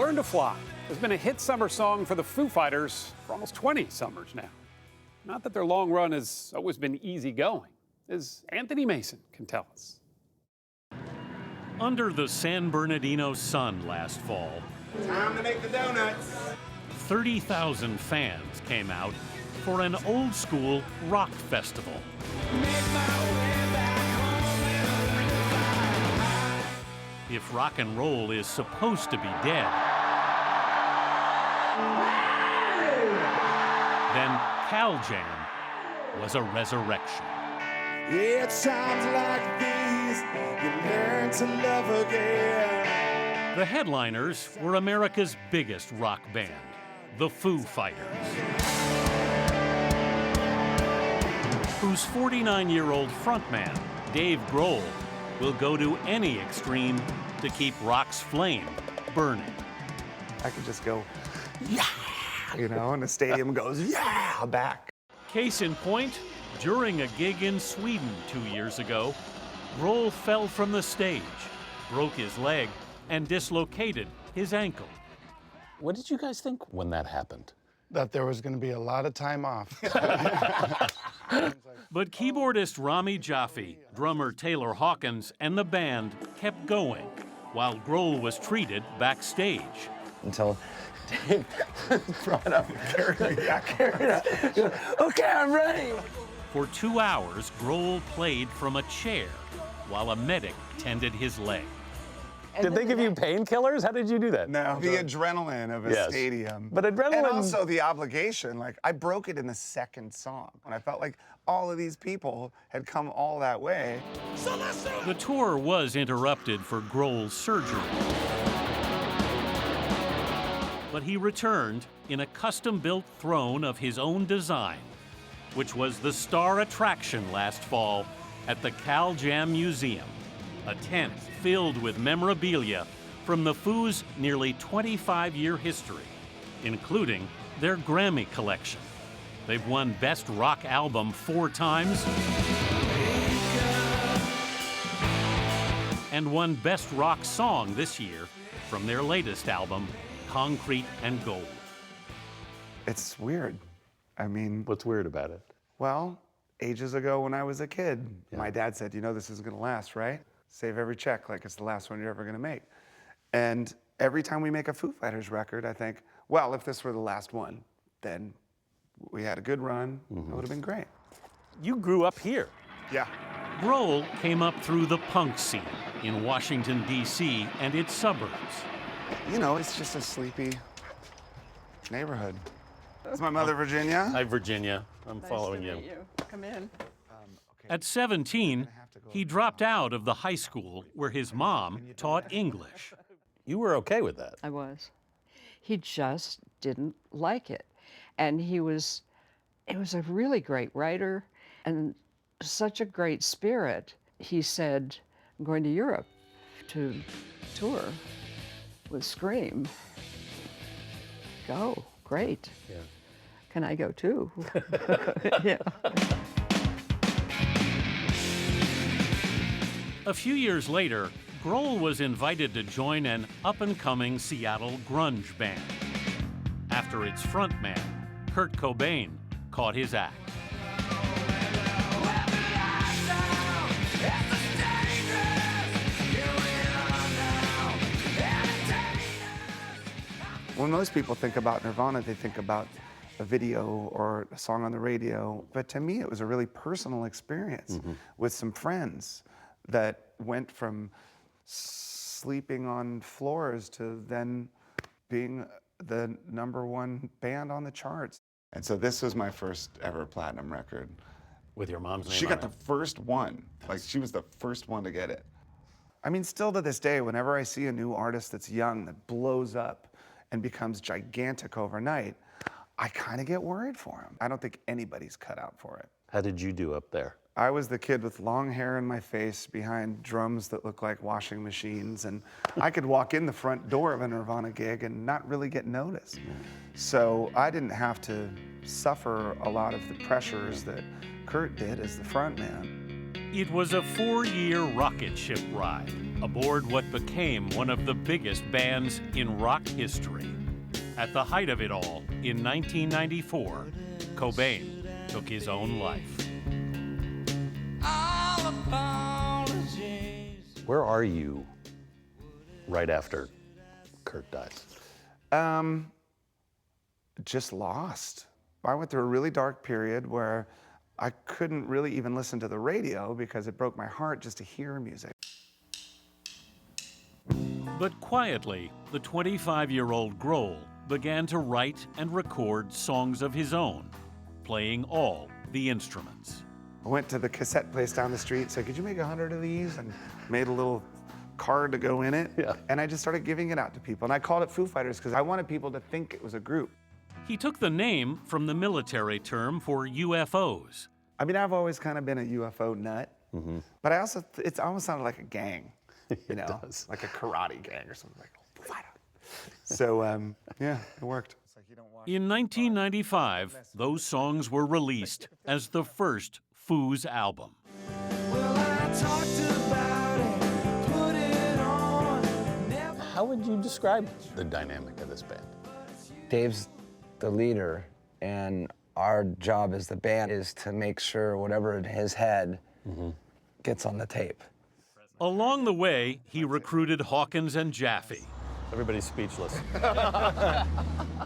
Learn to Fly has been a hit summer song for the Foo Fighters for almost 20 summers now. Not that their long run has always been easy going, as Anthony Mason can tell us. Under the San Bernardino sun last fall, time to make the donuts. 30,000 fans came out for an old-school rock festival. If rock and roll is supposed to be dead, then Cal Jam was a resurrection. Yeah, times like these, you learn to love again. The headliners were America's biggest rock band, the Foo Fighters, whose 49-year-old frontman, Dave Grohl, will go to any extreme to keep rock's flame burning. I could just go, yeah, you know, and the stadium goes, yeah, back. Case in point, during a gig in Sweden 2 years ago, Grohl fell from the stage, broke his leg, and dislocated his ankle. What did you guys think when that happened? That there was going to be a lot of time off. But keyboardist Rami Jaffe, drummer Taylor Hawkins, and the band kept going while Grohl was treated backstage. Until Dave brought up, carried me back. Okay, I'm ready. For 2 hours, Grohl played from a chair while a medic tended his leg. Did they give you painkillers? How did you do that? No, the adrenaline of a stadium. But adrenaline... And also the obligation. Like, I broke it in the second song. And I felt like all of these people had come all that way. The tour was interrupted for Grohl's surgery. But he returned in a custom-built throne of his own design, which was the star attraction last fall at the Cal Jam Museum, a tent filled with memorabilia from the Foo's nearly 25-year history, including their Grammy collection. They've won Best Rock Album 4 times and won Best Rock Song this year from their latest album, Concrete and Gold. It's weird. I mean... What's weird about it? Well, ages ago when I was a kid, my dad said, you know, this isn't gonna last, right? Save every check like it's the last one you're ever gonna make. And every time we make a Foo Fighters record, I think, well, if this were the last one, then we had a good run, it would have been great. You grew up here. Yeah. Grohl came up through the punk scene in Washington, D.C. and its suburbs. You know, it's just a sleepy neighborhood. Is my mother Virginia? Hi, Virginia. I'm following you. Come in. At 17, he dropped out of the high school where his mom taught English. You were okay with that? I was. He just didn't like it. And he was a really great writer and such a great spirit. He said, I'm going to Europe to tour with Scream. Go, great. Yeah. Can I go too? Yeah. A few years later, Grohl was invited to join an up-and-coming Seattle grunge band after its frontman, Kurt Cobain, caught his act. When most people think about Nirvana, they think about a video or a song on the radio. But to me, it was a really personal experience with some friends that went from sleeping on floors to then being the #1 band on the charts. And so this was my first ever platinum record. With your mom's name She on got it. the first one. Like, she was the first one to get it. I mean, still to this day, whenever I see a new artist that's young, that blows up and becomes gigantic overnight, I kind of get worried for him. I don't think anybody's cut out for it. How did you do up there? I was the kid with long hair in my face behind drums that look like washing machines, and I could walk in the front door of a Nirvana gig and not really get noticed. So I didn't have to suffer a lot of the pressures that Kurt did as the frontman. It was a 4-year rocket ship ride aboard what became one of the biggest bands in rock history. At the height of it all, in 1994, Cobain took his own life. Where are you right after Kurt dies? Just lost. I went through a really dark period where I couldn't really even listen to the radio because it broke my heart just to hear music. But quietly, the 25-year-old Grohl began to write and record songs of his own, playing all the instruments. I went to the cassette place down the street, said, could you make 100 of these? And made a little card to go in it. Yeah. And I just started giving it out to people. And I called it Foo Fighters because I wanted people to think it was a group. He took the name from the military term for UFOs. I mean, I've always kind of been a UFO nut, but I also, it almost sounded like a gang, you know, does. like a karate gang or something like that. So, yeah, it worked. In 1995, those songs were released as the first Foo's album. How would you describe the dynamic of this band? Dave's the leader, and our job as the band is to make sure whatever in his head gets on the tape. Along the way, he recruited Hawkins and Jaffe. Everybody's speechless.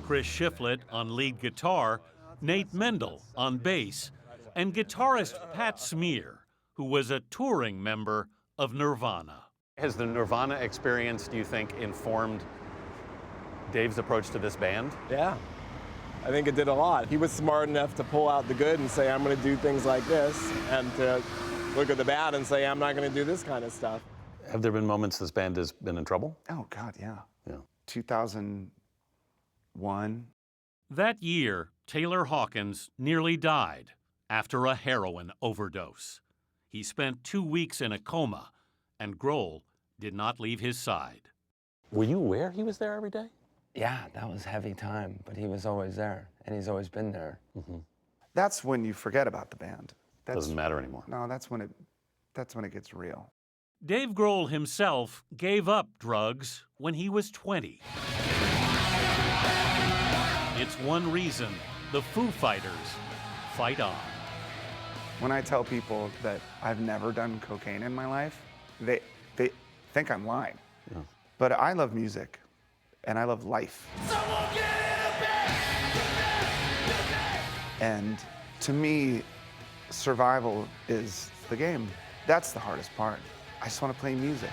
Chris Shiflett on lead guitar, Nate Mendel on bass, and guitarist Pat Smear, who was a touring member of Nirvana. Has the Nirvana experience, do you think, informed Dave's approach to this band? Yeah, I think it did a lot. He was smart enough to pull out the good and say, I'm going to do things like this, and to look at the bad and say, I'm not going to do this kind of stuff. Have there been moments this band has been in trouble? Oh, God, yeah. Yeah. 2001. That year, Taylor Hawkins nearly died after a heroin overdose. He spent 2 weeks in a coma, and Grohl did not leave his side. Were you aware he was there every day? Yeah, that was heavy time, but he was always there, and he's always been there. That's when you forget about the band. Doesn't matter anymore. No, that's when it gets real. Dave Grohl himself gave up drugs when he was 20. It's one reason the Foo Fighters fight on. When I tell people that I've never done cocaine in my life, they think I'm lying. Yeah. But I love music, and I love life. And to me, survival is the game. That's the hardest part. I just want to play music.